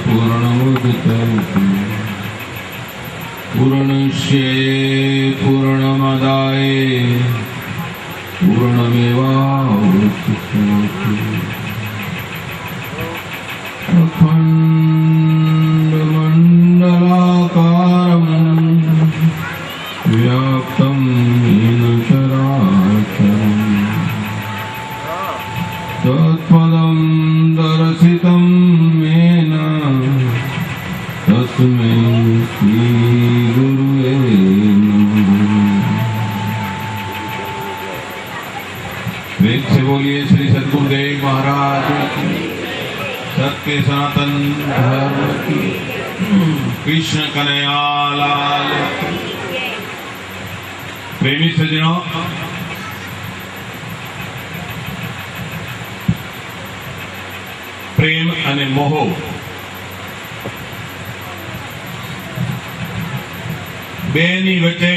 पूर्णमुदच्यते पूर्णस्य पूर्णमादाय पूर्णमेवावशिष्यते अखण्डमण्डलाकारं व्याप्तं येन चराचरम् तत्पदं दर्शितं येन तस्मै श्रीगुरुवे नमः। वेद से बोलिए श्री सद्गुरुदेव महाराज की, सत्य सनातन धर्म की, कृष्ण कन्हैया लाल की। प्रेमी सज्जनों, प्रेम અને મોહ બેની વચ્ચે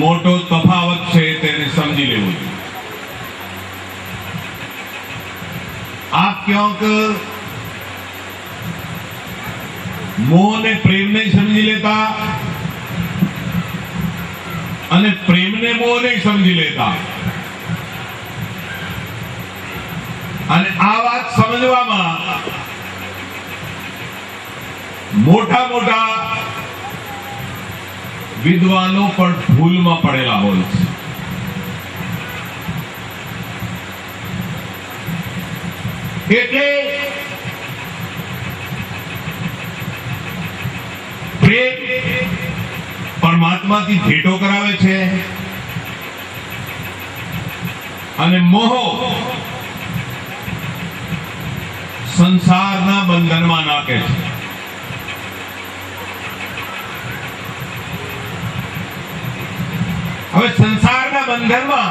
મોટો તફાવત છે તેને સમજી લેવું જોઈએ। आप क्योंक मोह ने प्रेम नहीं समझी लेता અને પ્રેમ ને મોહ નહીં સમજી લેતા। અને આ વાત સમજવામાં મોટા મોટા વિદ્વાનો પણ ભૂલમાં પડેલા હોય છે। એટલે પ્રેમ પરમાત્માથી ભેટો કરાવે છે અને મોહ સંસારના બંધનમાં નાખે છે। હવે સંસારના બંધનમાં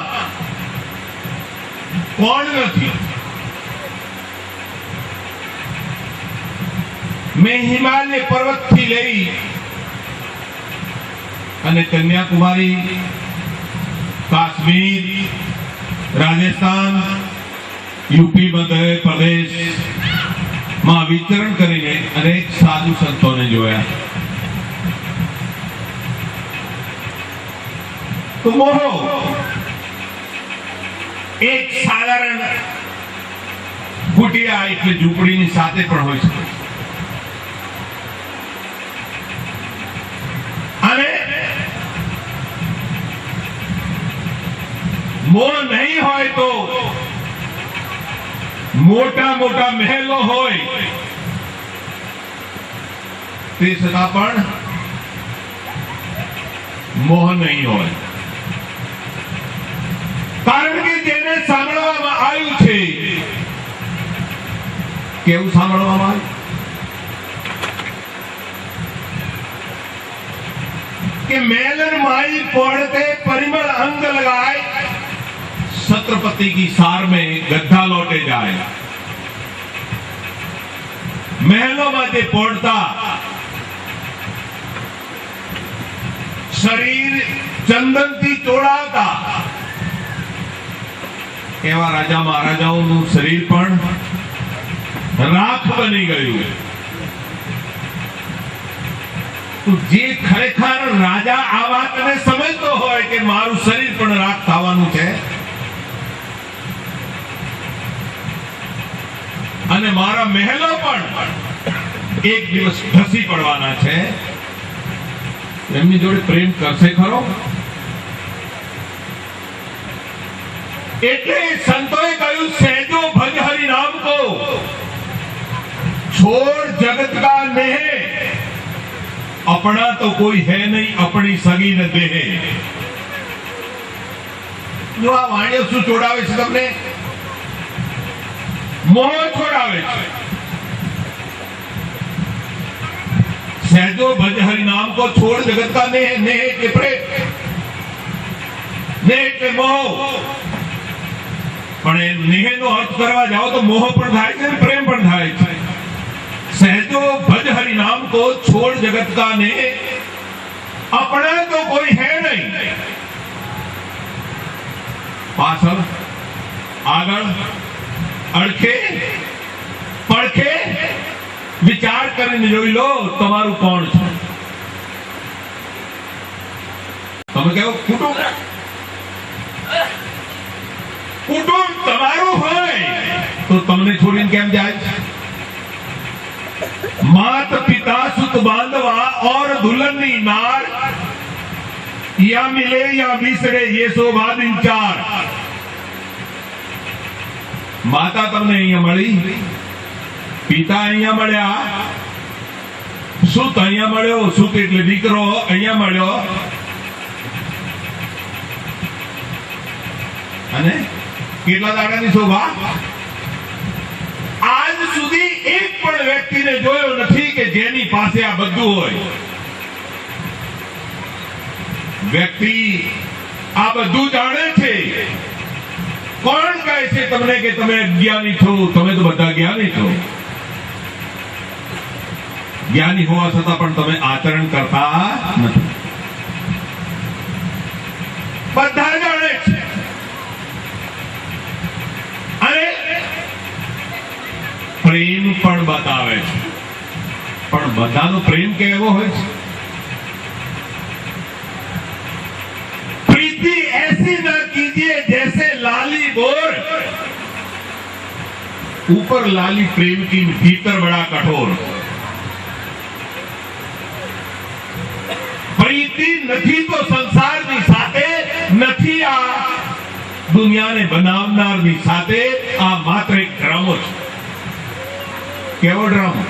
કોણ નથી? मैं हिमालय पर्वत थी लई અને કન્યાકુમારી, કાશ્મીર, રાજસ્થાન, यूपी मध्य प्रदेश માં વિચરણ કરીને અનેક સાધુ સંતોને જોયા। તો મોહ એક સાધારણ કુટિયા એટલે ઝૂંપડીની સાથે પણ હોય છે। અને મોહ નહીં હોય તો મોટા મોટા મહેલો હોય તે છતાં પણ મોહ નહીં હોય। કારણ કે જેને સાંભળવામાં આવ્યું છે, કેવું સાંભળવામાં આવ્યું કે મેલન माई पढ़ते परिमल अंग लगाए, छत्रपति की सार में गद्दा लौटे जाए। महलों में पौड़ता शरीर चंदन थी चोड़ाता एवा राजा महाराजाओं शरीर पण राख बनी गयु। तो जे खरेखर राजा आ वातने समजतो होय के मारू शरीर पण राख थवानुं छे અને મારા મહેલો પણ એક દિવસ ધસી પડવાના છે। એમની જોડે પ્રેમ કરશે ખરો? એટલે સંતોએ કહ્યું સહેજો ભજ હરિ નામ को छोड़ जगत का नेह, अपना तो कोई है नहीं अपनी सगी न देह। जो आ वाणियो શું છોડાવે છે તમને? मोह छोड़ावे छे। सहजो भज हरि नाम को छोड़ जगत का नेह, नेह के प्रेम, नेह के मोह। पण नेह नो अर्थ करवा जाओ तो मोह पण थाय छे, प्रेम पण थाय छे। सहजो भज हरि नाम को छोड़ जगत का नेह, अपना तो कोई है नहीं। पाछळ आगळ अड़खे પારખે વિચાર કરીને જોઈ લો તમારું કોણ છે. તમે કહો કુટુંબ તમારું હોય તો તમને છોડીને કેમ જાય છે? मात पिता सुत बांधवा और दुल्हनी नार या मिले या बिसरे ये शोभा दिन चार. माता તમને અહીંયા મળી, પિતા અહીંયા મળ્યા, સુત અહીંયા મળ્યો, સુત એટલે દીકરો અહીંયા મળ્યો, અને કેટલા દાડાની શોભા? આજ સુધી એક પણ વ્યક્તિને જોયો નથી કે જેની પાસે આ બધું હોય. વ્યક્તિ આ બધું જાણે છે. કોણ કહે છે તમને કે તમે અજ્ઞાની છો? તમે તો બધા જ્ઞાની છો. જ્ઞાની હોવા છતાં પણ તમે આચરણ કરતા નથી. બધા જાણે છે. અને પ્રેમ પણ બતાવે છે, પણ બધાનો પ્રેમ કેવો હોય છે? प्रीति ऐसी ना कीजिए जैसे लाली बोर, ऊपर लाली प्रेम की भीतर बड़ा कठोर. प्रीति નથી તો સંસારની સાથે, નથી આ દુનિયાને બનાવનારની સાથે. આ માત્ર એક ડ્રામો છે. કેવો ડ્રામો?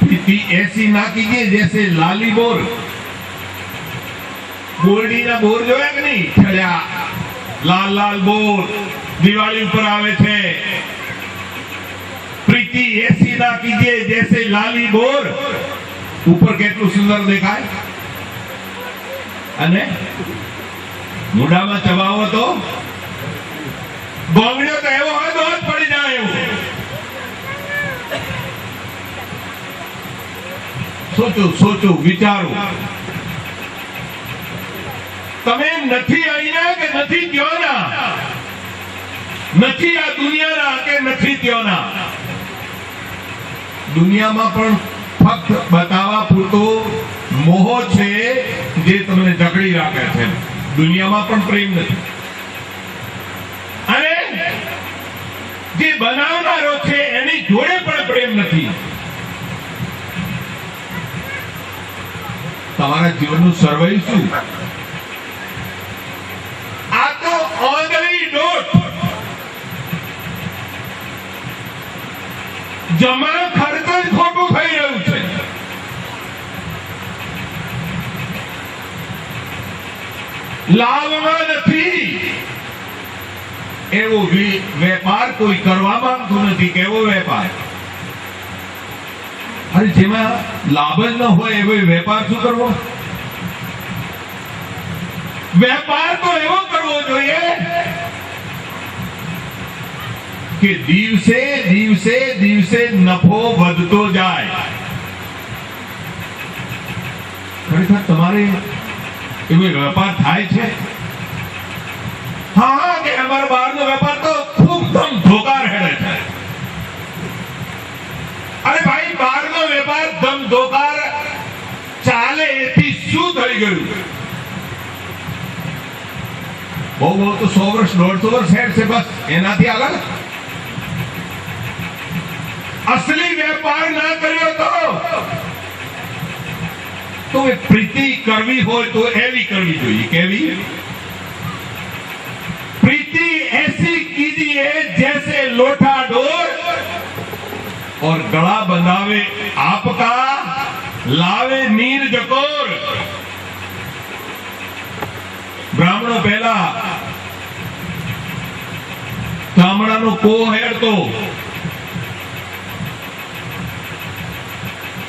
प्रीति ऐसी ना कीजिए जैसे लाली बोर. બોરડીના બોર જોયા કે નહીં? છળ્યા લાલ લાલ બોર દિવાળી ઉપર આવે છે. પ્રીતિ એસી ના કીજીએ જૈસે લાલી બોર. ઉપર કેટલું સુંદર દેખાય, અને મોઢામાં ચબાવો તો ગોંગડ્યો તો એવો હોય તો જ પડી જાય એવું. સોચો વિચારો. તમે નથી અહીંના કે નથી ત્યાંના, નથી આ દુનિયાના કે નથી ત્યાંના. દુનિયામાં પણ ફક્ત બતાવવા પૂરતો મોહ છે જે તમને જકડી રાખે છે. દુનિયામાં પણ પ્રેમ નથી. અને જે બનાવનારો છે એની જોડે પણ પ્રેમ નથી. તમારા જીવનનું સર્વાઈવ શું? આ તો ઓંધળી દોટ. જમા ખર્ચ જ ખોટું થઈ રહ્યું છે. લાભમાં નથી. એવો વેપાર કોઈ કરવા માંગતું નથી. કેવો વેપાર? અરે જેમાં લાભ જ ન હોય એવો વેપાર શું કરવો? વેપાર તો એવો કરવો જોઈએ કે દિવસે દિવસે દિવસે નફો વધતો જાય. ખરેખર તમારે એવો વેપાર થાય છે? હા, કે અમારો બહારનો વેપાર તો ખૂબ ધમધોકાર હેડે છે. અરે ભાઈ, બહારનો વેપાર ધમધોકાર ચાલે એથી શું થઈ ગયું? બહુ તો 100 વર્ષ 150 વર્ષ હેડ છે, બસ. એનાથી આગળ અસલી વેપાર ના કર્યો તો એ પ્રીતિ કરવી હોય તો એવી કરવી જોઈએ. કેવી? प्रीति ऐसी कीजिए जैसे लोटा डोर, और गला बंधावे आपका, लावे नीर जकोर. બ્રાહ્મણો પહેલા ચામડાનો કોહ હેડતો,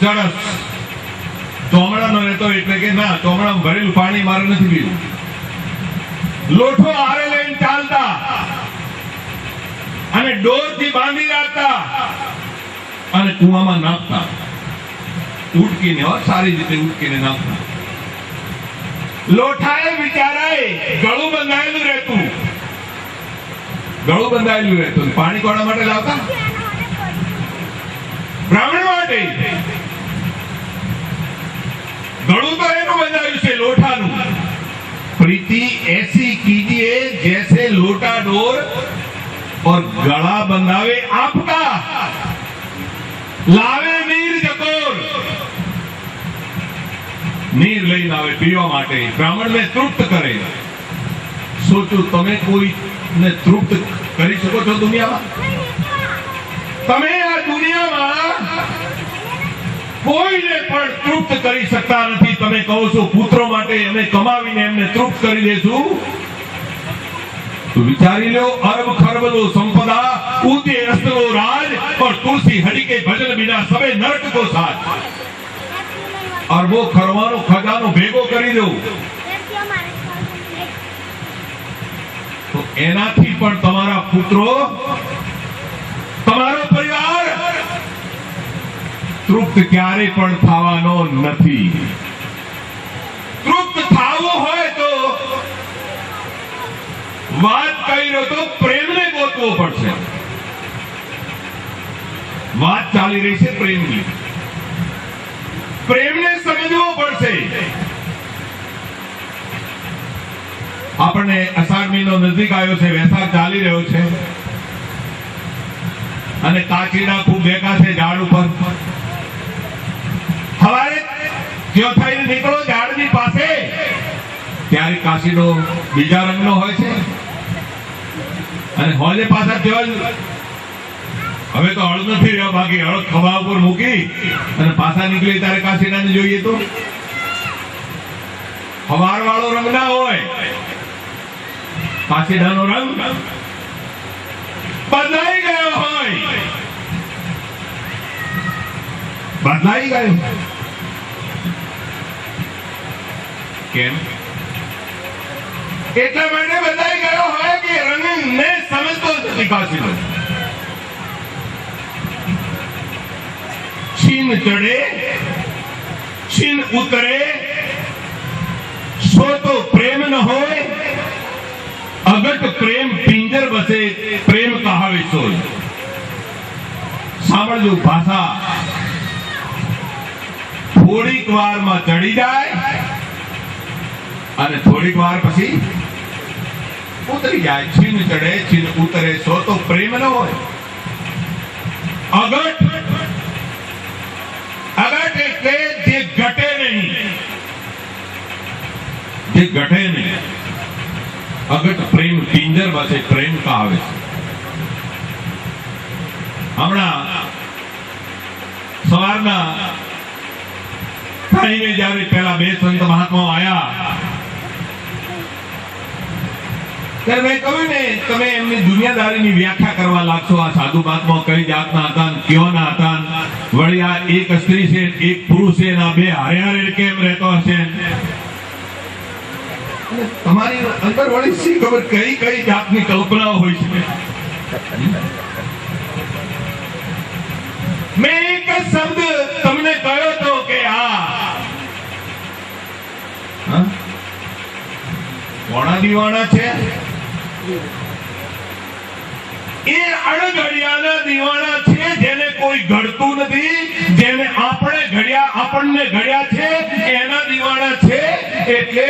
ચરસ ચોમડાનો રહેતો, એટલે કે ના, ચોમડામાં ભરેલું પાણી મારે નથી પીવું. લોઠો હારે લઈને ચાલતા અને ડોરથી બાંધી રાખતા અને કુવામાં નાખતા. ઉટકીને, સારી રીતે ઉટકીને નાખતા. લોઠાએ બિચારાએ ગળું બંધાયેલું રહેતું, પાણી કોના માટે લાવતા? બ્રાહ્મણ માટે ગળું તો એનું બંધાયું છે લોટાનું. प्रीति ऐसी कीजिए जैसे लोटा डोर और गला बंधावे आपका, लावे नीर जकोर. નીર લઈને આવે પીવા માટે, બ્રાહ્મણને તૃપ્ત કરે. સોચો તમે કોઈને તૃપ્ત કરી શકો છો દુનિયામાં? તમે આ દુનિયામાં કોઈને પણ તૃપ્ત કરી શકતા નથી. તમે કહો છો પુત્રો માટે અમે કમાવીને એમને તૃપ્ત કરી દેશું, તો વિચારી લો. અરબ ખરબલો સંપદા ऊंचे अस्तरो राज और तुलसी हरि के भजन बिना सबे नरक को साथ. अरबो खरवानो खजानो भेगो કરી દો તો એનાથી પણ તમારા પુત્રો, તમારો પરિવાર તૃપ્ત ક્યારે પણ થવાનો નથી. તૃપ્ત થવું હોય તો વાત કર્યો તો પ્રેમને ગોતવો પડશે. વાત ચાલી રહી છે પ્રેમની, પ્રેમને સમજવો પડશે. આપણને અષાઢ મહિનો નજીક આવ્યો છે, વૈશાખ ચાલી રહ્યો છે અને કાચીડા ખૂબ દેખાશે ઝાડ ઉપર. સવારે જો થઈને નીકળો ઝાડની પાસે, ત્યારે કાચીડો બીજા રંગનો હોય છે અને હોજે પાછા કેવા, હવે તો હળ નથી રહ્યો બાકી. હળ ખભા ઉપર મૂકી અને પાછા નીકળી ત્યારે કાચીડાને જોઈએ તો સવાર વાળો રંગ ના હોય. કાચીડાનો રંગ બદલાઈ ગયો હોય, બદલાઈ ગયો. કેમ? એટલા માટે બદલાઈ ગયો હોય કે રંગને સમજતો નથી કાચીડો. છીન ચડે છીન ઉતરે, સો તો પ્રેમ ન હોય. અગટ પ્રેમ પિંજર બસે, પ્રેમ કહાવે સોય. સાંભળજો ભાષા. થોડીક વારમાં ચડી જાય અને થોડીક વાર પછી ઉતરી જાય. છીન ચડે છીન ઉતરે, સો તો પ્રેમ ન હોય. અગટ, અગટ એટલે જે ઘટે નહીં, જે ઘટે નહીં. અગટ પ્રેમ પિંજર બસે, પ્રેમ કહાવે. હમણાં સવારના ટાઈમે જ્યારે પેલા બે સંત મહાત્માઓ આયા ત્યારે મેં કહ્યું ને, તમે એમની દુનિયાદારીની વ્યાખ્યા કરવા લાગશો. આ સાધુ મહાત્માઓ કઈ જાતના હતા, કેવાના હતા, વળી આ એક સ્ત્રી છે એક પુરુષ છે, આ બે હારે હારે કેમ રહેતો હશે. તમારી અંદર વળી શી ખબર કઈ કઈ જાતની કલ્પનાઓ હોય છે. મેં એક શબ્દ તમને કહ્યો તો કે કોણા દીવાના છે? એ અણઘડિયાના દીવાના છે, જેને કોઈ ઘડતું નથી, જેને આપણે ઘડ્યા, આપણને ઘડ્યા છે એના દીવાના છે. એટલે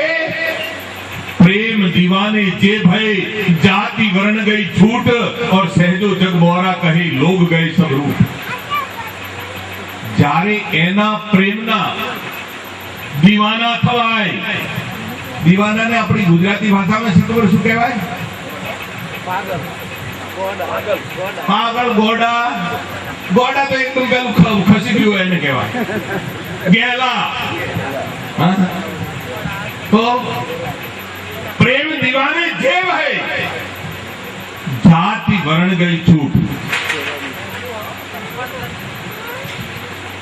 प्रेम दीवाने जे भय, जाति वर्ण गई छूट और सहजो जग मोरा कही लोग गए सब रूप. जारे एना प्रेमना दीवाना थवाय. दीवानाने આપણી ગુજરાતી ભાષામાં શું ખબર શું કહેવાય? પાગલ, ગોડા. ગોડા તો એકદમ પેલું ખસી ગયું એને કહેવાય. ગેલા. તો प्रेम दीवाने जेव है, जाति वर्ण गई छूट.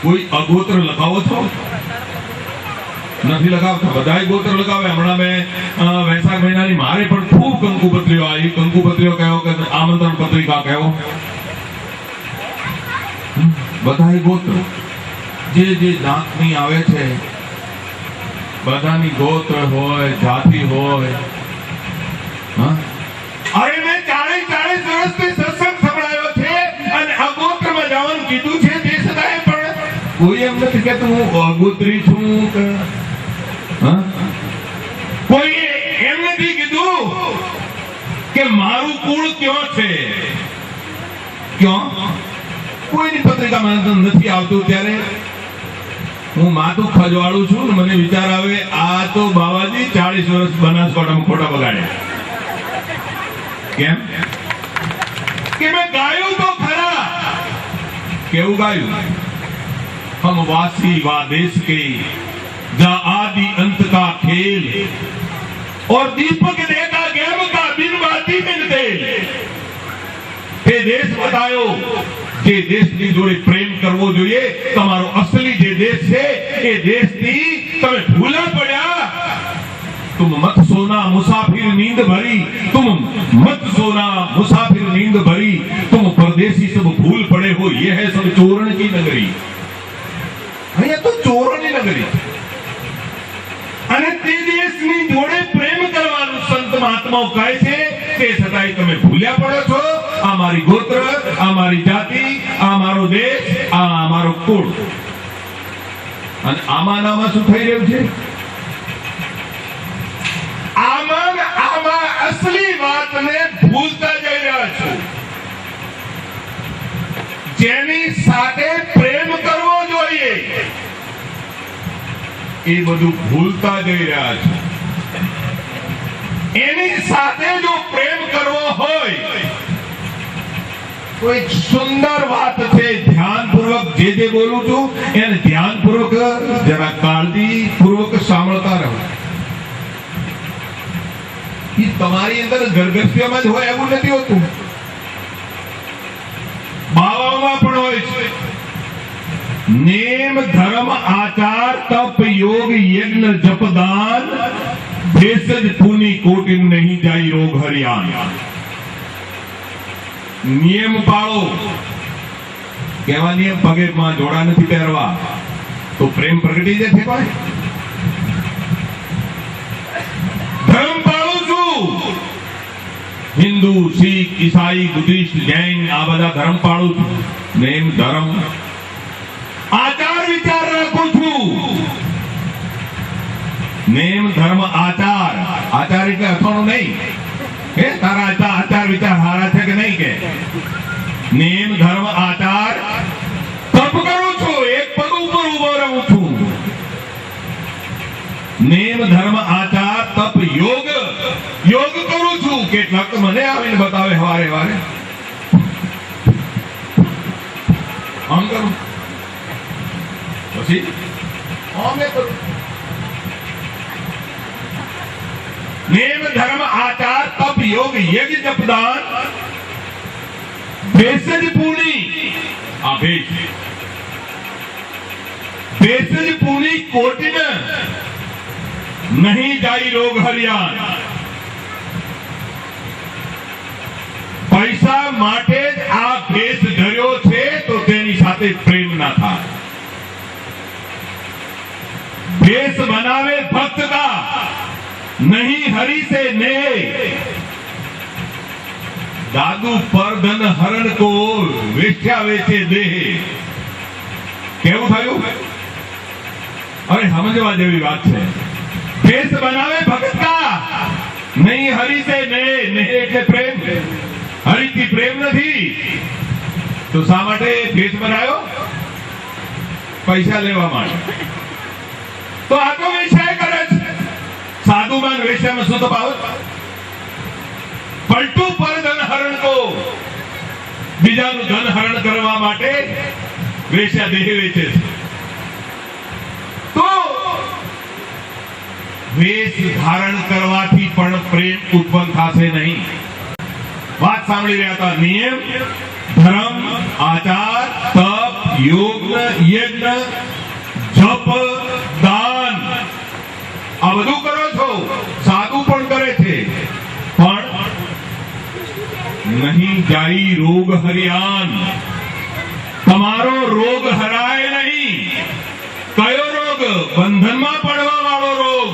कोई अगोत्र लगाओ છો? નથી લગાવતા, બધાય ગોત્ર લગાવે. હમણાં મેં વૈશાખ મહિનાની મારે પણ ખૂબ કંકુપત્રીઓ આવી. કંકુપત્રીઓ કહો કે આમંત્રણ પત્રિકા કહો, બધાય ગોત્ર જે જે જાતની આવે છે, બધાની ગોત્ર હોય, જાતિ હોય. અરે મેં 40 વર્ષથી સત્સંગ સંભળાયો છે અને આ ગોત્રમાં જવાનું કીધું છે તે છતાં કોઈ એમ નથી કે હું અગોત્રી છું કે કોઈ એમ નથી કીધું કે મારું કુળ ક્યાં છે, ક્યાં કોઈની પત્રિકામાં નથી આવતું. ત્યારે હું માથું ખજવાળું છું ને મને વિચાર આવે આ તો બાવાજી 40 વર્ષ બનાસકાંઠામાં ખોટા બગાડ્યા. કેમ કે મેં ગાયું તો ખરા. કેવું ગાયું? हम वासी वा देश के जा आदि अंत का खेल और दीपक देखा गेम का बिन बाती मिलते તે દેશ બતાયો જે દેશની જોડે પ્રેમ કરવો જોઈએ. તમારો અસલી જે દેશ છે એ દેશની તમે ભૂલા પડ્યા. तुम मत सोना मुसाफिर नींद भरी, तुम मत सोना मुसाफिर नींद भरी, तुम परदेसी सब भूल पड़े हो, ये है सब चोरण की नगरी. અહીંયા તો ચોરોની નગરી અને તે દેશની જોડે પ્રેમ કરવાનું સંત મહાત્માઓ કહે છે. તે છતાંય તમે ભૂલ્યા પડો છો. આ મારી ગોત્ર, આ મારી જાતિ, આ મારો દેશ, આ મારો કુળ. અને આમાં શું થઈ રહ્યું છે? આમાં અસલી વાતને ભૂલતા જઈ રહ્યા છો. જેની સાથે પ્રેમ કરવો જોઈએ એ બધું ભૂલતા જઈ રહ્યા છે. એની સાથે જો પ્રેમ કરવો હોય તો એક સુંદર વાત છે. ધ્યાનપૂર્વક જે બોલું છું એને ધ્યાનપૂર્વક જરા કાળજીપૂર્વક સાંભળતા રહો. એ તમારી અંદર ગર્ગસ્યમાં જ હોય એવું નથી હોતું, બાવામાં પણ હોય છે. नेम धर्म आचार तप योग यज्ञ जपदान भेषज पुनि कोटिन नहीं जाई रोग हरियाण. नियम पाळो. केवा नियम? पगे में जोड़ा नहीं पहरवा तो प्रेम प्रगटी जैसे कोई. धर्म पाळो छू. हिंदू, सिख, ईसाई, बुद्धिस्ट, जैन आ बधा धर्म पाळो छू. नेम धर्म आचार विचार रखू छू. नेम धर्म आचार. आचार એટલે અથાણું નહીં કે તારા આચાર વિચાર હારા છે કે નહીં કે. नेम धर्म आचार તપ કરું છું. એક પગ ઉપર ઉભો રહું છું. नेम धर्म आचार तप योग योग કરું છું. કેટલાક મને આવીને બતાવે હવારે હવારે આમ કરું પછી આમે કરું. नेम धर्म आचार तप योग यज्ञ जपदान भेषज पूनी. आ भेषज पूनी कोटिन नहीं जाई रोग हरियाण. પૈસા માટે જ આ ભેષ ધર્યો છે તો તેની સાથે પ્રેમ ના થાય. भेष बनावे भक्त का नहीं हरि से नेह. दादू पर धन हरण को वेश्या वेचे देह. કેવું થયું? અરે સમજવા જેવી વાત છે. भेष बनावे भक्त का नहीं हरि से नेह. नेह એટલે પ્રેમ. હરિથી પ્રેમ નથી તો શા માટે ભેષ બનાવ્યો? પૈસા લેવા માટે. તો આ તો વેશ્યા કરે છે. સાધુમાન વેશ્યામાં શું તફાવત? પલટુ પર ધન હરણ કો. બીજાનું ધન હરણ કરવા માટે વેશ્યા દેહ વેચે છે. તો વેશ ધારણ કરવાથી પણ પ્રેમ ઉત્પન્ન થશે નહીં. વાત સાંભળી રહ્યા હતા. નિયમ ધર્મ આચાર તપ યોગ યજ્ઞ જપ દાન આ બધું કરો છો. સાધુ પણ કરે છે પણ નહીં જાય રોગ હરિયાણ. તમારો રોગ હરાય નહીં. કયો રોગ? બંધનમાં પડવા વાળો રોગ.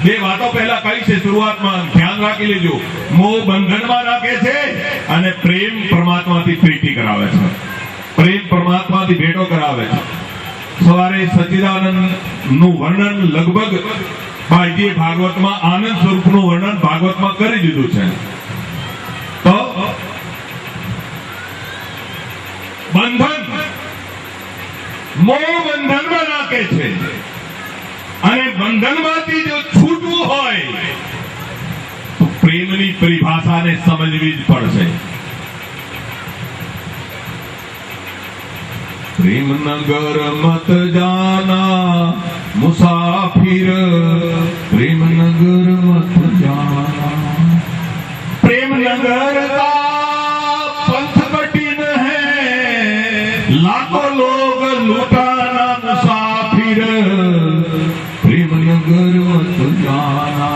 બે વાતો પહેલા કહી છે શરૂઆતમાં, ધ્યાન રાખી લેજો. મોહ બંધનમાં રાખે છે અને પ્રેમ પરમાત્માથી પ્રીતિ કરાવે છે. પ્રેમ પરમાત્માથી ભેટો કરાવે છે. સવારે સચ્ચિદાનંદ નું વર્ણન લગભગ ભાઈજીએ ભાગવતમાં આનંદ સ્વરૂપનું વર્ણન ભાગવતમાં કરી દીધું છે. તો બંધન મોહ બંધનમાં નાખે છે અને બંધનમાંથી જો છૂટવું હોય તો પ્રેમની પરિભાષાને સમજવી જ પડશે. प्रेम नगर मत जाना मुसाफिर, प्रेम नगर मत जाना. प्रेम नगर का पंथ कठिन है, लाखों लोग लुटाना मुसाफिर, प्रेम नगर मत जाना.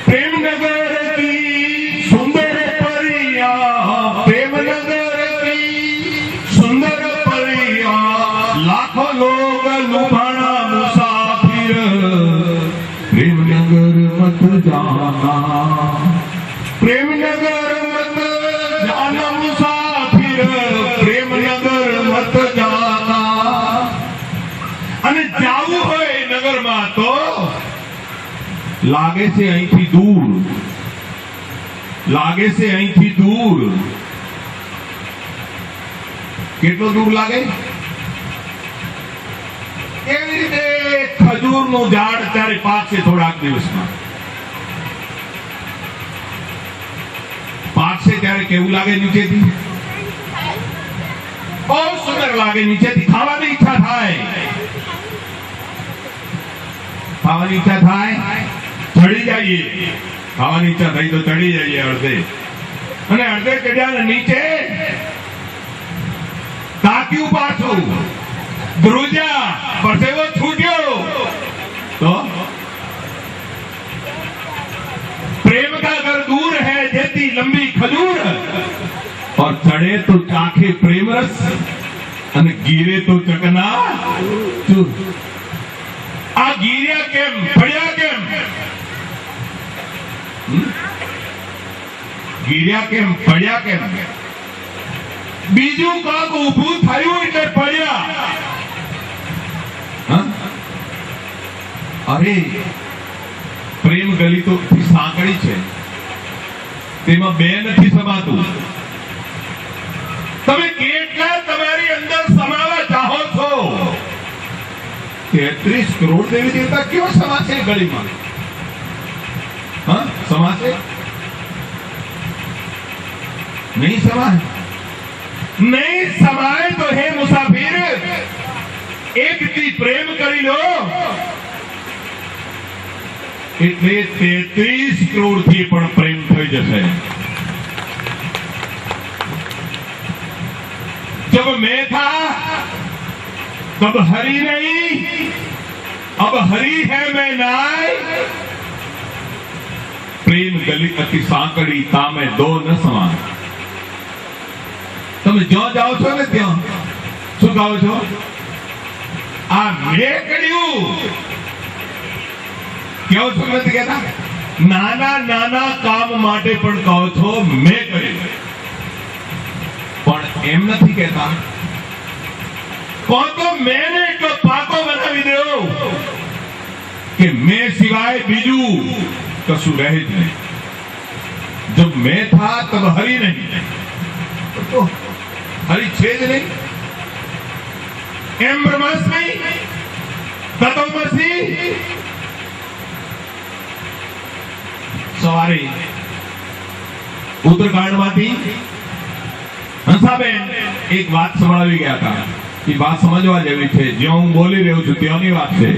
प्रेम नगर की सुंदर परियां, प्रेम नगर सुंदर परियां, लाखों लोग लुभाना मुसाफिर, प्रेम नगर मत जाना. प्रेम नगर मत जाना मुसाफिर, प्रेम नगर मत जाना. અને જાવું હોય નગરમાં તો લાગે છે અહીંથી દૂર, લાગે છે અહીંથી દૂર. કેટલો દૂર લાગે? એવી રીતે ખજૂરનું ઝાડ ત્યારે પાકશે થોડાક દિવસમાં. પાકશે ત્યારે કેવું લાગે? નીચેથી બહુ સુંદર લાગે. નીચેથી ખાવાની ઈચ્છા થાય, ખાવાની ઈચ્છા થાય, ચડી જઈએ. ખાવાની ઈચ્છા થઈ તો ચડી જઈએ અડધે, અને અડધે ચડ્યા નીચે તાક્યું પાછું, ધ્રુજા, પરસેવો છૂટ્યો. तो प्रेम का घर दूर है जैती लंबी खजूर, और चढ़े तो चाखे प्रेम रस અને ગીરે તો ચકના ચૂર. આ ગીર્યા કેમ, પડ્યા કેમ? ગીર્યા કેમ, પડ્યા કેમ? બીજું કાક ઊભું થયું એટલે પડ્યા. અરે પ્રેમ ગલી તો સાંકળી છે, તેમાં બે નથી સમાતું. તમે કેટલા તમારી અંદર સમાવા ચાહો છો? 33 કરોડ દેવી દેવતા કેવા સમાશે ગળીમાં? સમાશે નહીં? સમાય नहीं. समाए तो है मुसाफिर, एक दी प्रेम કરી લો એટલે 33 કરોડ થી પણ પ્રેમ થઈ જશે. जब मैं था तब हरि नहीं, अब हरि है मैं नाय. प्रेम गली अति सांकड़ी, तामे दो न समान. તમે જ્યાં જાઓ છો ને ત્યાં શું કહો છો? આ મેં કર્યું કેવો છો? નથી કહેતા? નાના નાના કામ માટે પણ કહો છો મેં કર્યું, પણ એમ નથી કહેતા કહો તો મેં એટલો પાકો બનાવી દો કે મેં સિવાય બીજું કશું રહે જ નહીં. જબ મેં થા તબ હરી નહીં, તો हरि छे જ નહીં. એમ બ્રહ્માસ્મિ તત્વમસી. સવારે ઉત્તરકાંડમાંથી હંસાબેન એક વાત સંભળાવી ગયા હતા. એ વાત સમજવા જેવી છે. જ્યાં હું બોલી રહ્યો છું ત્યાંની વાત છે.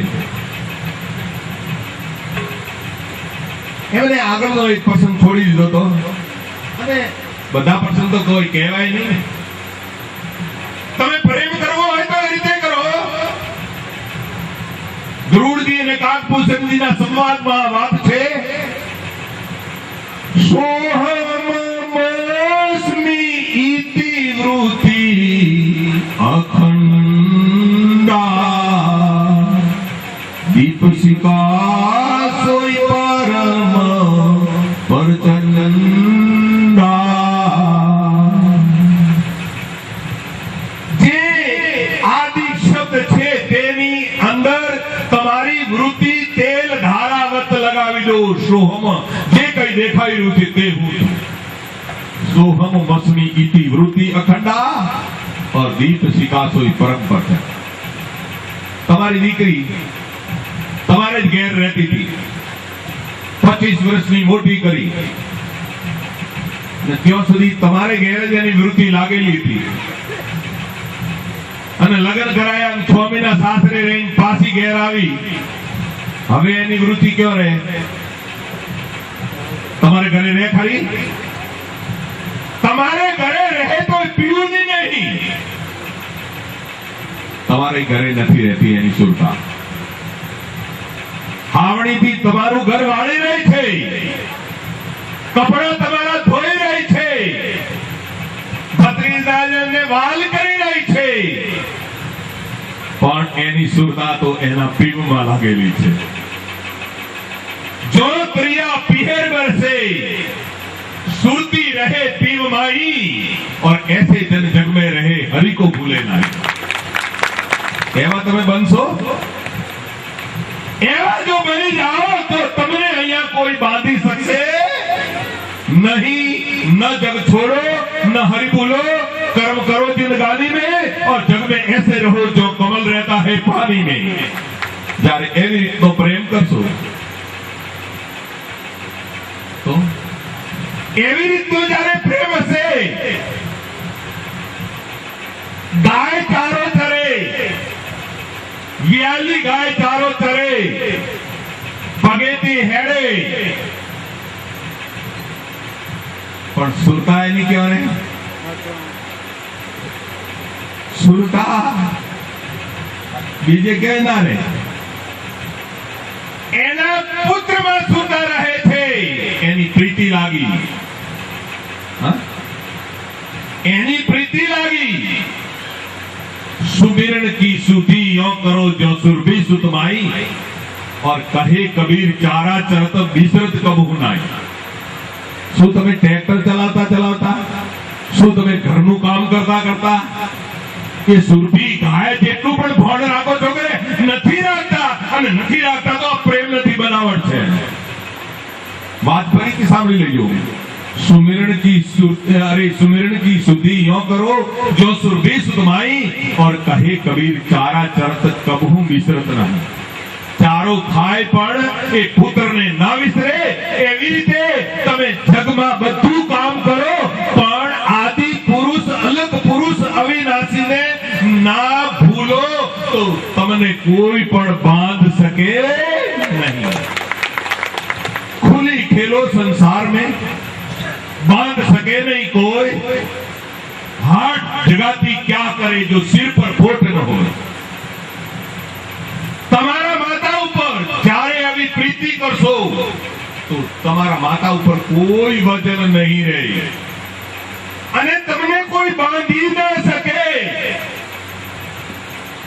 એમને આગળનો એક પ્રસંગ છોડી દીધો હતો, અને બધા પ્રસંગ તો કોઈ કહેવાય નહીં. તમે પ્રેમ કરવો હોય તો એ રીતે કરો. ધ્રુવજી અને કાકભૂષણજીના સંવાદમાં વાત છે, સોહમ મોસ્મી ઇતિ વૃત્તિ અખંડા, દીપશિખા સોઈ પરમ પરચંદા. જે આદિ सोहम जे कई देखाई રહ્યું છે તે હું છું सोहम मस्मी इति वृत्ति अखंडा और दीप सिकासोई परम पर है। તમારી દીકરી તમારે જ ઘેર રહેતી હતી 25 વર્ષની મોટી કરી ને ત્યાં સુધી તમારે ઘેર જ એની વૃત્તિ લાગેલી હતી અને લગ્ન કરાયા અને 6 મહિના સાસરે રહીને પાછી ઘેર આવી હવે એની વૃત્તિ ક્યાં રહે તમારે ઘરે રહે ખરી તમારે ઘરે રહે તો પીવું નહીં તમારે ઘરે નથી રહેતી એની સુરતા હાવણીથી તમારું ઘર વાળી રહી છે કપડા તમારા ધોઈ રહી છે ભત્રીજાને વાલ કરી રહી છે પણ એની સુરતા તો એના પીવમાં લાગેલી છે જો પ્રિયા પીહેર બરસે सुरती रहे पीव माई और ऐसे जन जग में रहे हरि को भूले नहीं एवा तमे बनसो एवा जो बनी जाओ तो तमने अहिया कोई बांधी सकते नहीं न जग छोड़ो न हरि भूलो कर्म करो जिंदगानी में और जग में ऐसे रहो जो कमल रहता है पानी में जारे एवी रीतनो प्रेम करसो तो એવી રીતનો જ્યારે પ્રેમ હશે ગાય ચારો ચરે વિયાલી ગાય ચારો ચરે પગેથી હેડે પણ સુરતા એની કેવાને સુરતા બીજે કે ના રે એના પુત્રમાં સુરતા રહે છે એની પ્રીતિ લાગી एनी प्रीति लागी सुमिरन की सुधी यो करो जो सुरभि सुतमाई और कहे कबीर चारा चरत बिसरत कबहू नाई शू तमे ट्रेक्टर चलाता चलाता शू तमे घरનું કામ કરતા કરતા એ સુરભી ગાય જેટલું પણ ભોળ રાખો છો કે નથી રાખતા અને નથી રાખતા તો પ્રેમ નથી બનાવટ છે વાત ફરીથી સાંભળી લેજો सुमिरन की सुधि यो करो जो सुरभि सुतमाई और कहे कबीर चारा चरत कबहू बिसरत नहीं चारो खाए पण ए पुत्र ने ना विसरे एवी रीते तमे जगमा બધું કામ કરો પણ આદि પુરુષ અલગ પુરુષ અવિનાશી ને ના ભૂલો તો તમને કોઈ પણ બાંધ શકે नहीं खुली खेलो संसार में बांध सके नहीं कोई हाथ जगाती क्या करे जो सिर पर फोट न हो तमारा माता ऊपर जारे अभी प्रीति करशो तो तमारा माता ऊपर कोई वजन नहीं रहे अने तमने कोई बांधी ना सके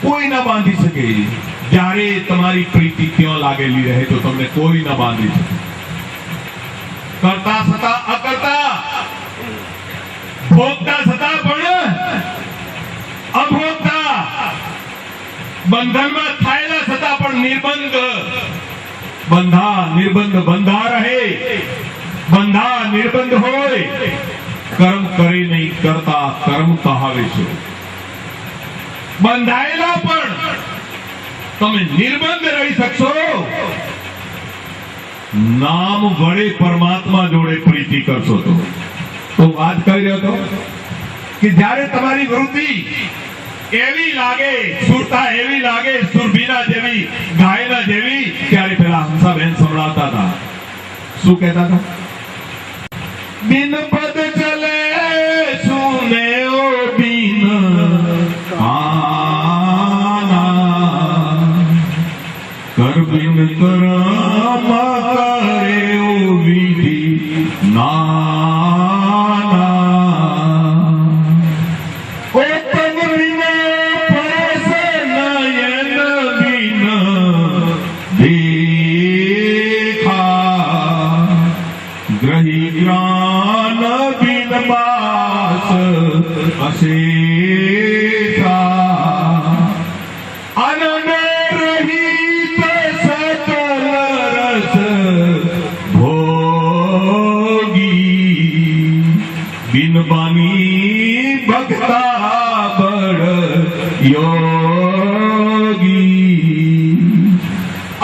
कोई ना बांधी सके जारे तमारी प्रीति क्यों लागेली रहे तो तमने कोई ना बांधी सके करता सता अकर्ता भोगता सता पण अभोगता बंधन में थायला सता पण निर्बंध बंधा निर्बंध बंधा रहे बंधा निर्बंध होय कर्म करे नहीं करता कर्म कहावे छो बंधायला पण तमे निर्बंध रही सकशो नाम वड़े परमात्मा जोड़े प्रीति करशो तो बात कर रहे हो तो कि जारे तुम्हारी वृत्ति एवी लागे सुरता एवी लागे सुरभीना जेवी गायना जेवी त्यारे पहला हंसा बहन संभळाता था शू कहता था बिन पद चले सुने ओ बिन आना कर बिन करम करे ओ विधि नाना ओ तन बिना परसे नयन बिन देखा ग्रही ज्ञान बिन बास अशेषा आनंद रहित सकल रस भक्ता बड़ योगी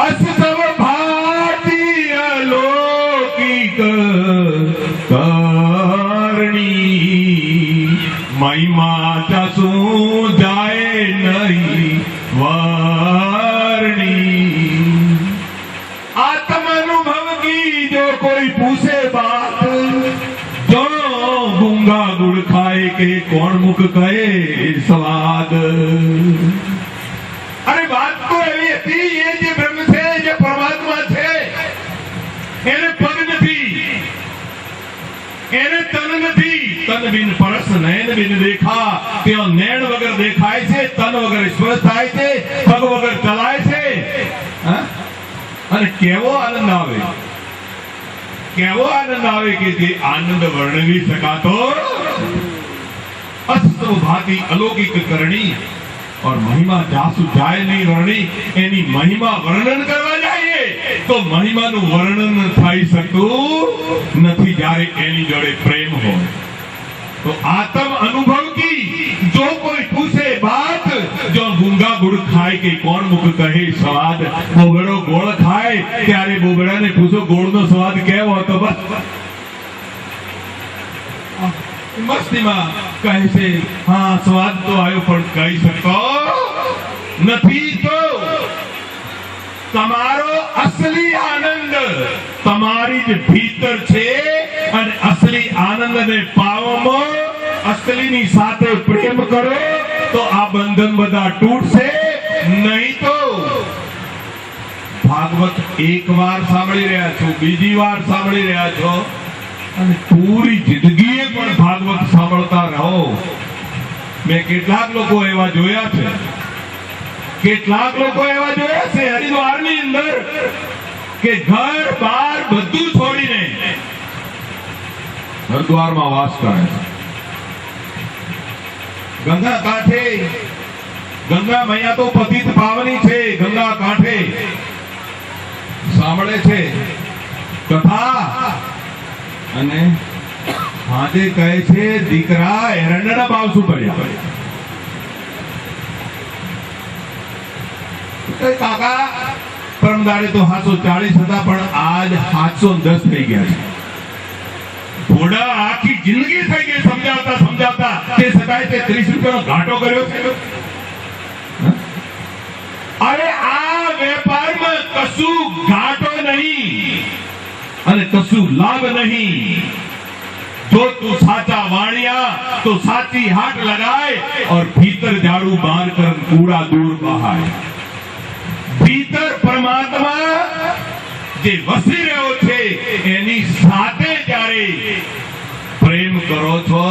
असव भाती अलौकिक करणी महिमा जसू जाए नहीं वारणी। आत्म अनुभव की जो कोई पूछे बात, जो गूंगा गुड़ खाए के कौन मुख कहे स्वाद। अरे बात तो एવી હતી, એ જે બ્રહ્મ છે, જે પરમાત્મા છે, એને પગ નથી, એને તન નથી। તન બિન પરસ નયન બિન દેખા, તેઓ નયન વગર દેખાય છે, તન વગર સ્પર્શ થાય છે, પગ વગર ચલાય છે। અને કેવો આનંદ આવે, કેવો આનંદ આવે કે જે આનંદ વર્ણવી શકાતો। અસ્તો ભાતી અલૌકિક કરણી और महिमा जासु जाए नहीं वर्णी। एनी महिमा वर्णन करवा जाइए तो महिमा नु वर्णन थाई सकतु नहीं जारे एनी जोड़े प्रेम हो। तो आत्म अनुभव की जो कोई पूछे बात, जो गूंगा गुड़ खाए के कौन मुख कहे स्वाद। बोगड़ो गोड़ खाए त्यारे बोगड़ा ने पूछो गोड़ नो स्वाद केवो तो बस मस्ती में कहे से हाँ स्वाद तो आयो पण कही सको नहीं। तो तमारो असली आनंद तमारी ज भीतर छे अने असली आनंद ने पावमो असली नी साथे प्रेम करो तो आ बंधन बधा तूटशे। नहीं तो भागवत एक बार सांभળી રહ્યા છો, બીજી વાર सांभળી રહ્યા છો અને પૂરી જિંદગીએ પણ ભાગવત સાંભળતા રહો। મેં કેટલાક લોકો એવા જોયા છે, કેટલાક લોકો એવા જોયા છે હરિદ્વારની અંદર કે ઘર બાર બધું છોડીને હરિદ્વારમાં વાસ કરે છે। ગંગા કાંઠે, ગંગા મૈયા તો પતિત પાવની છે, ગંગા કાંઠે સાંભળે છે કથા અને હાજે કહે છે દીકરા એરંડના ભાવ શું પડ્યા। કાકા પરમદાડે તો 740 હતા પણ આજ 710 થઈ ગયા છે। ઘોડા આખી જિંદગી થઈ ગઈ સમજાવતા સમજાવતા, તે છતાંય તે 30 રૂપિયાનો ઘાટો કર્યો છે। અરે આ વેપારમાં કશું ઘાટો નહીં અને કશું લાભ નહીં। जो तू साचा वाणिया तो साची हाट लगाए और भीतर झाड़ू मार कर कूड़ा दूर बहाए। भीतर परमात्मा जे वसी रह्यो छे एनी साथे जारे प्रेम करो छो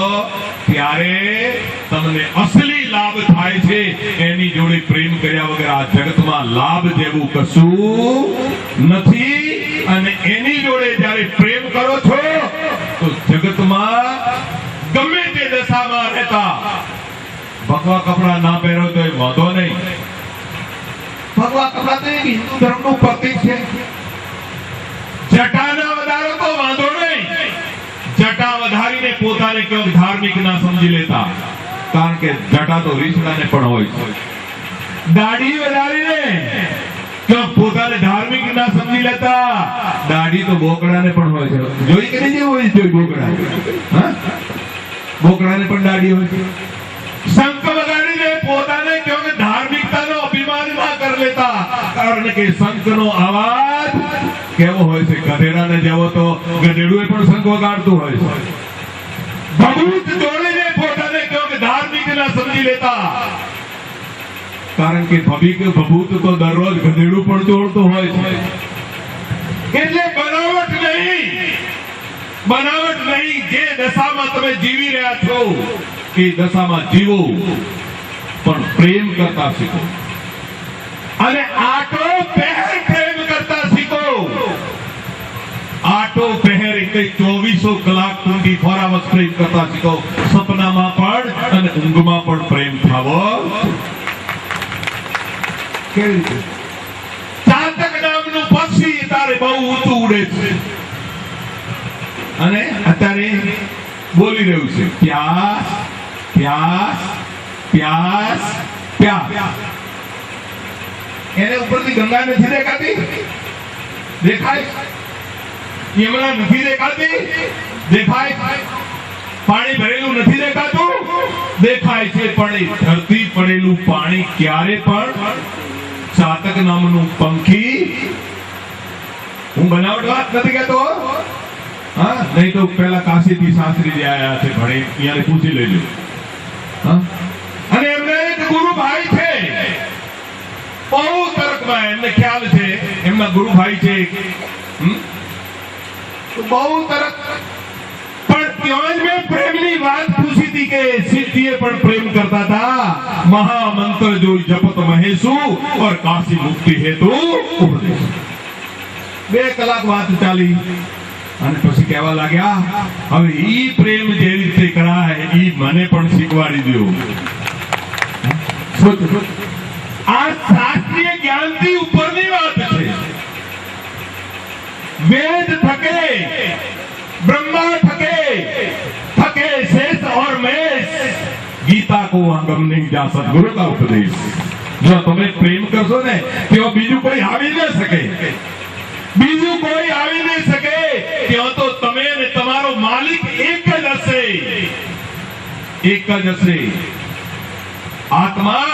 त्यारे तमने असली लाभ थाय छे। एनी जोड़े प्रेम कर्या वगर आ जगतमां लाभ जेवुं कशुं नथी। અને એની જોડે જ્યારે પ્રેમ કરો છો તો જગતમાં ગમે તે દશામાં રહેતા ભગવા કપડા ના પહેરો તો એ વાંધો નહીં। ભગવા કપડા તો એક હિન્દુ ધર્મનું પ્રતીક છે। જટાના વધારો તો વાંધો નહીં, જટા વધારીને પોતાને કેમ ધાર્મિક ના સમજી લેતા, કારણ કે જટા તો રીછડાને પણ હોય છે। દાઢી વધારીને પોતાને ધાર્મિક ના સમજી લેતા, દાઢી તો બોકડાને પણ હોય છે। જોઈ કે નહીં હોય જોઈ બોકડા, હા બોકડાને પણ દાઢી હોય છે। શંખ વગાડીને પોતાને કેમ ધાર્મિકતાનો અભિમાન ના કરી લેતા, કારણ કે શંખનો અવાજ કેવો હોય છે, ગધેડાને જેવો તો ગધેડું પણ શંખ વગાડતું હોય છે। ભભૂત જોડીને પોતાને કેમ ધાર્મિક ના સમજી લેતા, કારણ કે ભભૂત તો દરરોજ ગધેડું પણ તોડતો હોય છે। એટલે બનાવટ નહીં, જે દશામાં તમે જીવી રહ્યા છો એ દશામાં જીવો, પણ પ્રેમ કરતા શીખો અને આટો પહેર પ્રેમ કરતા શીખો। આટો પહેર એટલે 2400 કલાક 24 hours પ્રેમ કરતા શીખો। સપનામાં પણ અને ઊંઘમાં પણ પ્રેમ થાવો। ચાતક નામનું પક્ષી તારે બહુ ઊંચું ઉડે છે અને અત્યારે બોલી રહ્યું છે, પ્યાસ પ્યાસ પ્યાસ પ્યાસ. એને ઉપરથી ગંગા નથી દેખાતી? દેખાય? યમુના નથી દેખાતી? દેખાય? પાણી ભરેલું નથી દેખાતું? દેખાય છે. પણ એ ધરતી પડેલું પાણી ક્યારે પણ ચાતક નામનું પંખી, હું બનાવટ વાત નથી કહેતો, હા, નહીં તો પેલા કાશીથી શાસ્ત્રી જે આયા છે ભણે એને પૂછી લેજો. અને એમને એક ગુરુ ભાઈ છે, બહુ તર્કમાં એમને ખ્યાલ છે, એમના ગુરુ ભાઈ છે, બહુ તર્ક. પણ ત્યાં જ મેં પ્રેમની વાત પૂછી હતી કે સિદ્ધિએ પણ પ્રેમ કરતા હતા. મહામંત્ર જો જપત મહેશુ और કાશી મુક્તિ હેતુ ઉપદેશ. 2 કલાક વાત ચાલી અને પછી કહેવા લાગ્યા, હવે ઈ પ્રેમ જે રીતે કરાય ઈ મને પણ શીખવાડી દો. આ શાસ્ત્રીય જ્ઞાનથી ઉપરની વાત છે. વેદ થકે, ब्रह्मा थके शेष और मेष, गीता को आगम नहीं जा सदगुरु का उपदेश. જો તમે પ્રેમ કરશો ને તો બીજું કોઈ આવી ન શકે, બીજું કોઈ આવી ન શકે. ત્યાં તો તમે ને તમારો માલિક એક જ હશે, એક જ હશે. આત્મા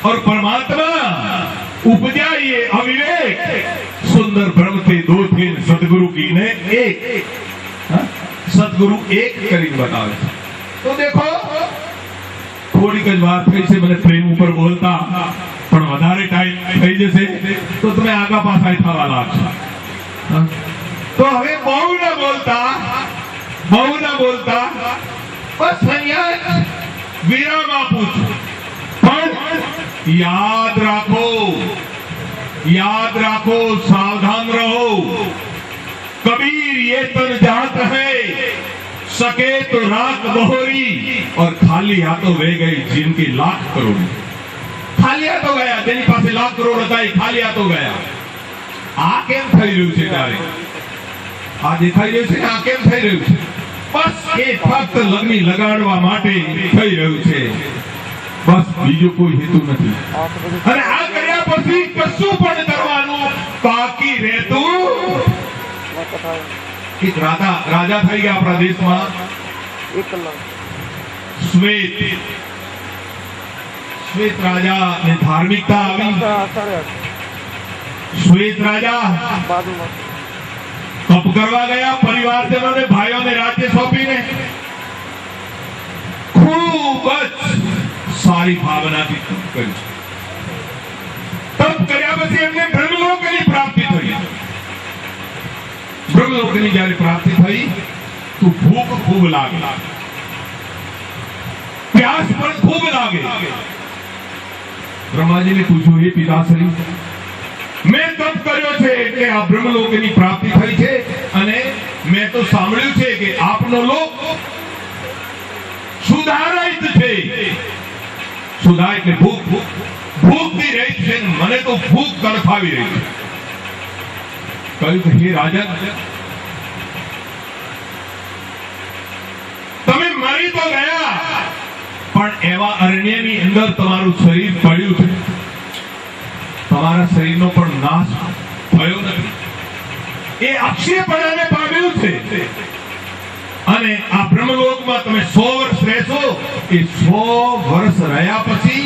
और परमात्मा उपजा ये अविवेक, सुंदर ब्रह्म थे दो थे, सदगुरु की ने एक. सदगुरु एक કરી બતાવે છે. તો દેખો થોડીક જ વાત થઈ છે મને પ્રેમ ઉપર બોલતા, પણ વધારે ટાઈમ થઈ જશે તો તમે આગા પાછા થવા લાગશો. તો હવે બહુ ના બોલતા, બસ અહીંયા વિરામ આપું છું. પણ याद राखो, सावधान रहो. कबीर ये तन जात है, सके तो राख बहोरी, और खाली हाथों वे गई जिनकी लाख करोड़. खाली हाथों ગયા, તેની પાસે લાખ કરોડ હતા, એ ખાલી હાથો ગયા. આ કેમ થઈ રહ્યું છે? તારે આ દેખાઈ રહ્યું છે, આ કેમ થઈ રહ્યું છે? બસ એ ફક્ત લગ્ન લગાડવા માટે થઈ રહ્યું છે, બસ બીજો કોઈ હેતુ નથી. અને આ કર્યા પછી કશું પણ કરવાનું બાકી રહેતું. એક રાજા થઈ ગયા આપણા દેશમાં, શ્વેત રાજા ને ધાર્મિકતા આવી. શ્વેત રાજા તપ કરવા ગયા, પરિવારજનોને ભાઈઓને રાજ્ય સોંપીને ખૂબ જ સારી ભાવનાથી તપ કર્યું. તપ કર્યા પછી એમને બ્રહ્મલોકની પ્રાપ્તિ થઈ. બ્રહ્મલોકની જ્યારે પ્રાપ્તિ થઈ તો ભૂખ ખૂબ લાગે, પ્યાસ પણ ખૂબ લાગે. બ્રહ્માજીને પૂછ્યું, હે પિતાશ્રી, મેં તપ કર્યો છે એટલે આ બ્રહ્મલોકની પ્રાપ્તિ થઈ છે, અને મેં તો સાંભળ્યું છે કે આપનો લોક સુધારિત છે. સુધા એટલે ભૂખથી રહી છે, મને તો ભૂખ તડફાવી રહી છે. કહ્યું કે હે રાજન, તમે મરી તો ગયા, પણ એવા અરણ્યની અંદર તમારું શરીર પડ્યું છે, તમારા શરીરનો પણ નાશ થયો નથી. એ અક્ષયપણાને પામ્યું છે. અને આ બ્રહ્મલોકમાં તમે 100 વર્ષ રહેશો. એ 100 વર્ષ રહ્યા પછી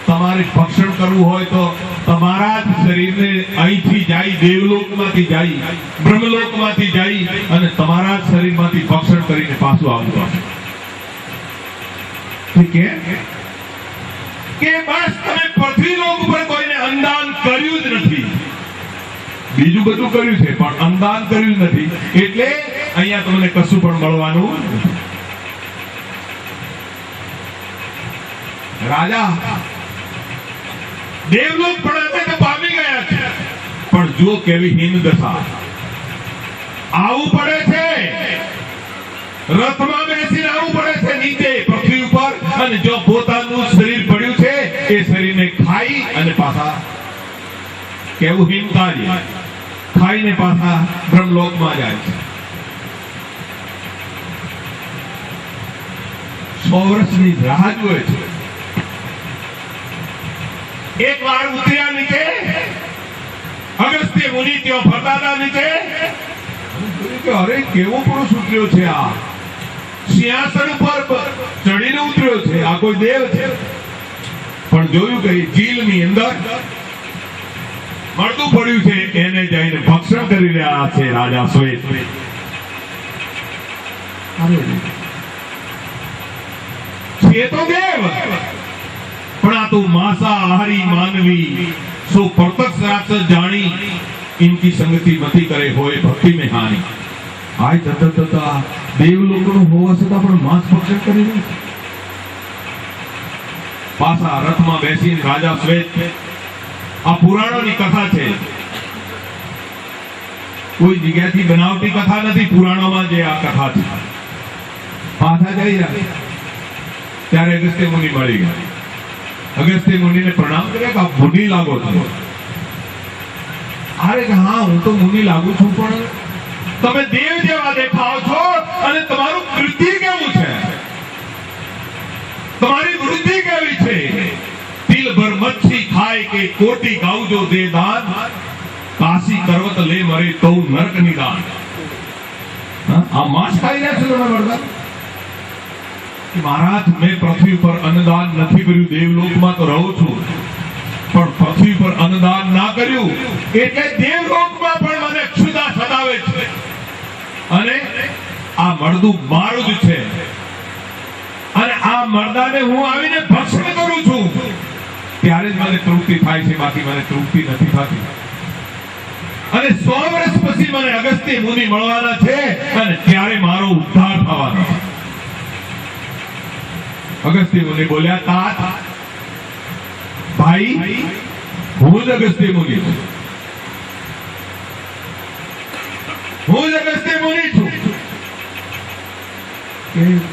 તમારે ભક્ષણ કરવું હોય તો તમારા જ શરીરને અહીંથી જાય, દેવલોકમાંથી જાય, બ્રહ્મલોકમાંથી જાય, અને તમારા જ શરીરમાંથી ભક્ષણ કરીને પાછું આવવું પડશે. ઠીક કે બસ તમે પૃથ્વીલોક ઉપર કોઈને અંદાન કર્યું જ નથી, બીજું બધું કર્યું છે પણ અંદાન કર્યું નથી, એટલે અહીંયા તમને કશું પણ મળવાનું નથી. રાજા દેવલોક પણ પામી ગયા છે, પણ જો કેવી હીન દશા. આવું પડે છે, રથમાં બેસીને આવું પડે છે નીચે પૃથ્વી ઉપર, અને જો પોતાનું શરીર પડ્યું છે એ શરીરને ખાઈ અને પાછા કેવું હીન કાર્ય ખાઈને પાછા બ્રહ્મલોકમાં જાય છે. 100 વર્ષની રાહ જોવે છે. એક વાર ઉતર્યા નીચે, અગસ્ત્ય મુનિ ત્યાં ફરતા હતા નીચે, કે અરે કેવો પુરુષ ઉતર્યો છે, આ સિંહાસન ઉપર ચડીને ઉતર્યો છે, આ કોઈ દેવ છે. પણ જોયું કે જીલની અંદર મળતું પડ્યું છે, એને જઈને ભક્ષણ કરી રહ્યા છે રાજા શ્વેત. છે તો દેવ, પણ આ તો માંસાહારી માનવી सो प्रत्यक्ष राक्षस जानी इनकी संगति मती करे होए भक्ति में हानि. आय तथा देवलोकनो होवा छતાં પણ માંસ ભક્ષણ કરી નહીં. પાછા રથમાં બેસીને રાજા શ્વેત, આ પુરાણોની કથા છે, કોઈ જગ્યાથી બનાવટી કથા નથી, પુરાણોમાં જે આ કથા છે. પાછા જઈ રહ્યા ત્યારે અગસ્ત્ય મુનિ મળી ગયા. અગસ્ત્ય મુનિને પ્રણામ કર્યા કે આપ મુનિ લાગો છો. અરે કે હા હું તો મુનિ લાગુ છું, પણ તમે દેવ જેવા દેખાઓ છો અને તમારું કૃત્ય કેવું છે, તમારી વૃદ્ધિ કેવી છે. તિલ ભર મચ્છી ખાય કે કોટી ગાવજો દે દાન, કાશી પર્વત લે મરે તો નરક નિદાન. આ માંસ ખાઈ રહ્યા છો તમે વરદાન. महाराज मैं पृथ्वी पर अन्नदान नहीं કર્યું, देवलोक तो રહું છું, પણ પૃથ્વી પર अन्नदान ના કર્યું એટલે દેવલોકમાં પણ મને ક્ષુધા સતાવે છે, અને આ મરદું મારું જ છે, અને આ મરદાને હું આવીને ભક્ષણ કરું છું ત્યારે જ મને તૃપ્તિ થાય છે, બાકી મને તૃપ્તિ નથી થતી. અને 100 વર્ષ પછી મને અગસ્ત્ય મુનિ મળવાના છે અને ત્યારે મારો ઉદ્ધાર થવાનો છે. અગસ્ત્ય મુનિ બોલ્યા, तात भाई હું જ અગસ્ત્ય મુનિ છું, હું જ અગસ્ત્ય મુનિ છું.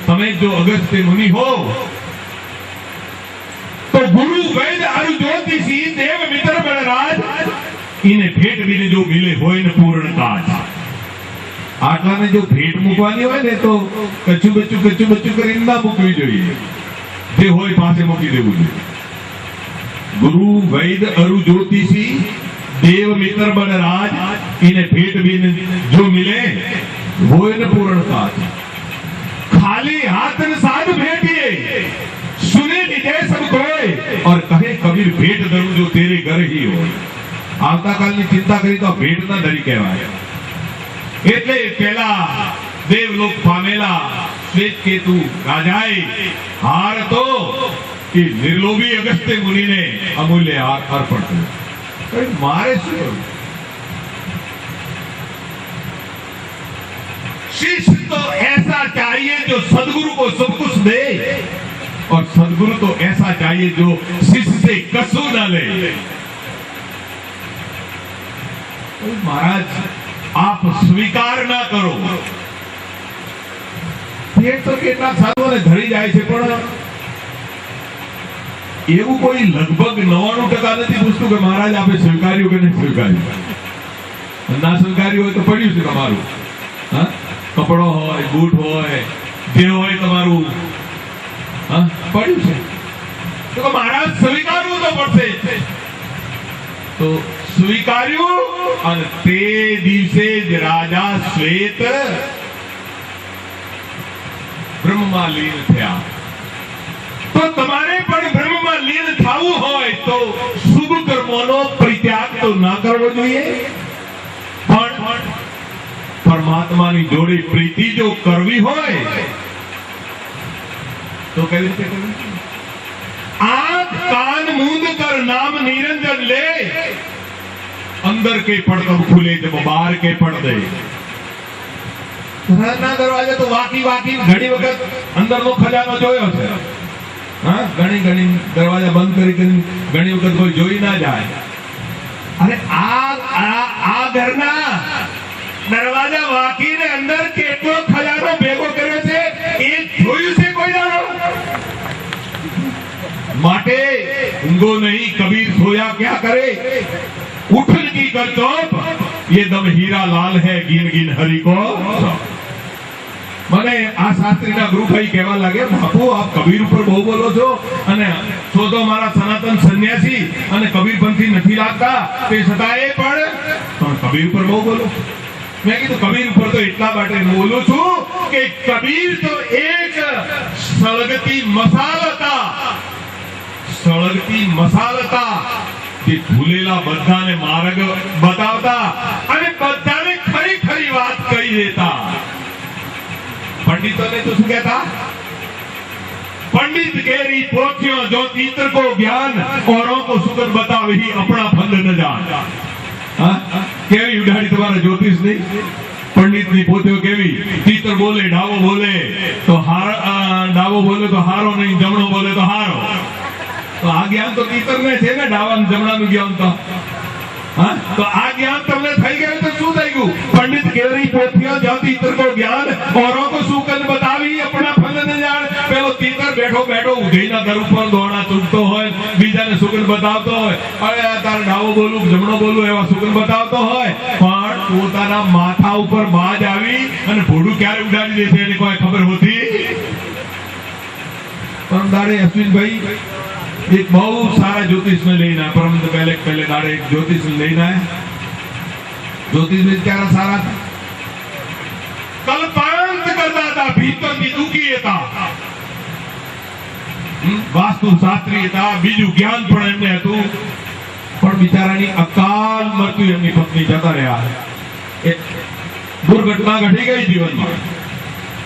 તમે જો અગસ્ત્ય મુનિ હો તો ગુરુ વૈદ અરુ જ્યોતિષી દેવ મિત્ર બળરાજ ઇને ભેટ વિને જો મિલે હોય ને પૂર્ણ કાજ. આટલાને જો ભેટ મૂકવાની હોય ને તો કચ્છું બચ્ચું કરીને ના મૂકવી જોઈએ, જે હોય પાસે મૂકી દેવું જોઈએ. ગુરુ વૈદ અરુ જ્યોતિષી દેવ મિત્ર બળરાજ ઇને ભેટ વિને જો મિલે હોય ને પૂર્ણ કાજ. खाली हाथ न साध भेटिए सुने निजय सब कोय और कहे कबीर भेट धरू जो तेरे घर ही हो. આવતા કાલની ચિંતા કરી તો ભેટ ના ધરી કહેવાય. એટલે પેલા દેવલોક પામેલા શ્વેતકેતુ રાજાએ હાર તો એ નિર્લોભી અગસ્ત્ય મુનિને અમૂલ્ય હાર અર્પણ કર્યો. મારે શું કરવું? शिष्य तो ऐसा चाहिए जो सदगुरु को सब कुछ दे, और सदगुरु तो ऐसा चाहिए जो शिष्य से कसू न ले. महाराज आप स्वीकार ना करो. પેટ તો કેટલાક સાધુઓને ધરી જાય છે, પણ એવું કોઈ લગભગ 99% નથી પૂછતું કે મહારાજ આપે સ્વીકાર્યું કે નહીં સ્વીકાર્યું. ના સ્વીકાર્યું હોય તો પડ્યું છે તમારું, હા, કપડો હોય, બૂટ હોય, જે હોય તમારું પડ્યું છે, તો મહારાજ સ્વીકારવું તો પડશે. તો સ્વીકાર્યું, અને તે દિવસે જ રાજા શ્વેત બ્રહ્મમાં લીન થયા. તો તમારે પણ બ્રહ્મમાં લીન થવું હોય તો શુભ કર્મોનો પરિત્યાગ તો ના કરવો જોઈએ, પણ પરમાત્માની જોડે પ્રીતિ જો કરવી હોય તો કેવી રીતે કરવી? आंख कान मूंद कर नाम निरंजन ले, अंदर के पड़ कब खुले जब बाहर के पड़ दे. ઘરના દરવાજે તો વાકી ઘણી વખત અંદરનો ખજાનો જોયો છે, હા, ઘણી દરવાજા બંધ કરી ઘણી વખત કોઈ જોઈ ના જાય. અરે આ ઘરના દરવાજા વાકીને અંદર કેટલો ખજાનો ભેગો કર્યો છે એ જોયું છે કોઈ જાણો? માટે ઊંઘો નહીં, કબીર સોયા ક્યાં કરે, ઉઠન કી કર ચોપ, ये दम हीरा लाल है, गिन गिन हरि को. મને આ શાસ્ત્રીના ગુરુભાઈ કહેવા લાગે, બાપુ આપ કબીર ઉપર બહુ બોલો છો અને છો તો મારા સનાતન સંન્યાસી અને કબીર પંથી નથી લાગતા, તે છતાંય પણ કબીર ઉપર બહુ બોલો. મેં કીધું કબીર ઉપર તો એટલા માટે બોલું છું કે કબીર તો એક સળગતી મસાલ હતા, સળગતી મસાલ હતા, જે ભૂલેલા બધાને માર્ગ બતાવતા અને બધાને ખરી ખરી વાત કહી દેતા. पंडितों ने तो શું કહેતા? पंडित केरी पोथियों जो तीतर को ज्ञान औरों को सुगत बतावे ही अपना फल न जान. કેવી ઉડાડી તમારા જ્યોતિષ ની? पंडित ની પોથીઓ કેવી? તીતર બોલે ડાવો બોલે તો ડાવો બોલે તો હારો નહીં, જમણો બોલે તો હારો. તો આ જ્ઞાન તો તીતર ને છે ને, ડાવા જમણા નું જ્ઞાન તો. તો આ જ્ઞાન તમને થઈ ગયું તો શું થઈ ગયું? पंडित केरी पोथियों जो तीतर को ज्ञान औरों को सुगत बतावी अपना फल न जान. પેલો તીતર બેઠો બેઠો ઉધઈના ઘર ઉપર દોણા ચૂકતો હોય, બીજાને સુગંધ બતાવતો હોય, અરે તારે ડાવો બોલું જમણો બોલું એવા સુગંધ બતાવતો હોય, પણ પોતાના માથા ઉપર બાજ આવી અને ભોડું ક્યારે ઉડાડી દેશે એની કોઈ ખબર હોતી. પરમ દાડે અશ્વિનભાઈ एक बहुत सारा ज्योतिष में लेना, परम पहले दाड़े एक ज्योतिष में लेना है. ज्योतिष में क्या सारा कल्पांत करता था, भीतर की दुखी था, वास्तु शास्त्री था, बीजू ज्ञान પણ એમને હતું, પણ બિચારાની અકાલ મૃત્યુ એમની પત્ની જતા રહ્યા. એક દુર્ઘટના ઘટી ગઈ જીવનમાં.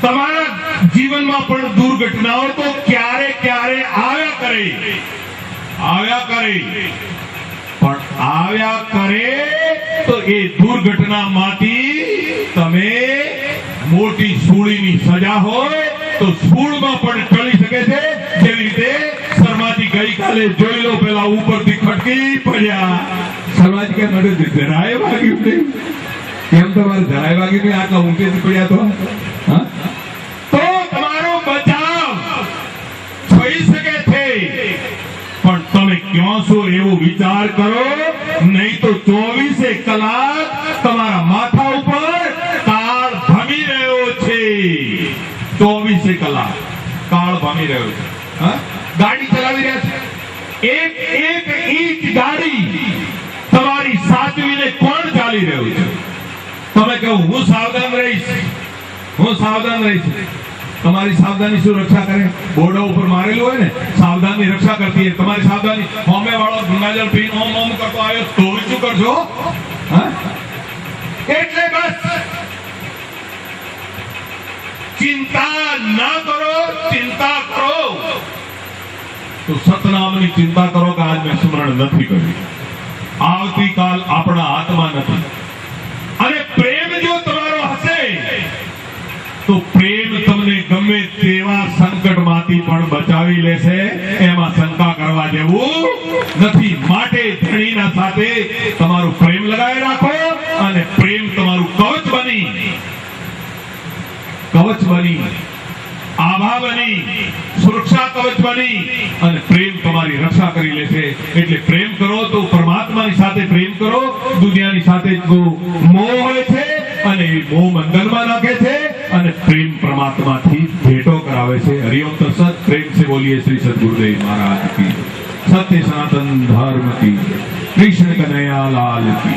તમારા જીવનમાં પણ દુર્ઘટનાઓ તો ક્યારે ક્યારે આવ્યા કરે, પણ આવ્યા કરે તો એ દુર્ઘટનામાંથી તમે મોટી સૂળીની સજા હોય તો સૂળમાં પણ ટળી શકે છે. જેવી રીતે શર્માજી ગઈકાલે જોઈ લો, પેલા ઉપરથી ખટકી પડ્યા. શર્માજી કે મને જરાય વાગ્યું નહીં. કેમ તમારે જરાય વાગ્યું નહીં? આટલા ઊંચેથી પડ્યા તો તમારો બચાવ થઈ શકે છે, પણ તમે ક્યાં છો એવો વિચાર કરો, નહીં તો 24 કલાક તમારા માથા ઉપર કાળ ભમી રહ્યો છે. 24 કલાક કાળ ભમી રહ્યો છે. ગાડી ચલાવી રહ્યા છે, એક એક ઇંચ ગાડી તમારી સાચવીને કોણ ચાલી રહ્યું છે? તમે કહો હું સાવધાન રહીશ, હું સાવધાન રહીશ. તમારી સાવધાની શું રક્ષા કરે? બોર્ડો ઉપર મારેલું હોય ને, સાવધાની રક્ષા કરતી હોય. તમારી સાવધાની હોમે વાળો ગંગાજળ પીને ઓમ ઓમ કરતો આવ્યો તો શું કરશો? એટલે બસ ચિંતા ના કરો, ચિંતા કરો તો સતનામની ચિંતા કરો કે આજ મેં સ્મરણ નથી કર્યું, આવતીકાલ આપણા હાથમાં નથી. અને પ્રેમ જો તમારો હશે તો પ્રેમ તમને ગમે તેવા સંકટમાંથી પણ બચાવી લેશે, એમાં શંકા કરવા જેવું નથી. માટે ધણીના સાથે તમારું પ્રેમ લગાવી રાખો અને પ્રેમ તમારું કવચ બની, આભા બની, સુરક્ષા કવચ બની અને પ્રેમ તમારી રક્ષા કરી લેશે. એટલે પ્રેમ કરો તો પરમાત્માની સાથે પ્રેમ કરો. દુનિયાની સાથે મોહ હોય છે અને મોહ બંધનમાં નાખે છે અને પ્રેમ પરમાત્માથી ભેટો કરાવે છે. હરિઓમ તત્સત. પ્રેમ से बोलिए श्री सद्गुरुदेव महाराज की, सत्य सनातन धर्म की, कृष्ण कन्हैया लाल की.